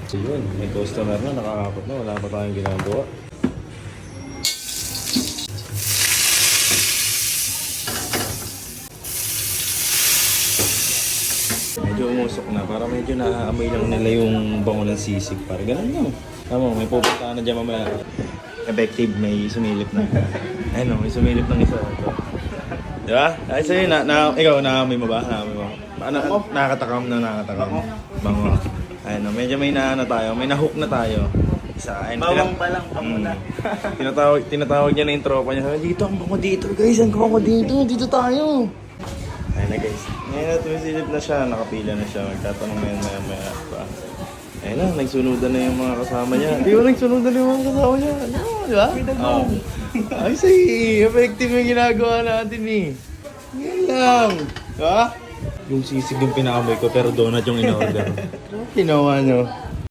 So yun, may customer na, nakakapot na, wala pa tayong ginagawa. Medyo umusok na, para medyo naaamoy lang nila yung bango ng sisig. Para ganun lang. Tama, may pupunta na dyan mamaya. Effective, may sumilip na. Ayun o, may sumilip ng isa. Diba? Ay sa'yo, ikaw, naamoy mo ba? Naamoy mo? Nakakatakam na nakakatakam. Bango. Ayun o, medyo may naano tayo, may nahook na tayo. Isa, ayun, Bawang pa lang, pamuna. tinatawag niya na yung tropa niya. Dito, ang bango dito guys, ang bango dito, dito tayo. Ayun na guys. Ngayon na tumisilip na siya, nakapila na siya. Magtatanong ngayon maya pa. Ayun na, nagsunudan na yung mga kasama niya. Di ba nagsunudan na yung mga kasama niya? Ano, di ba? Oo. Ay, say, effective yung ginagawa natin eh. Yan lang. Di ba? Yung sisig yung pinakamoy ko, pero donut yung in-order. Ginawa nyo.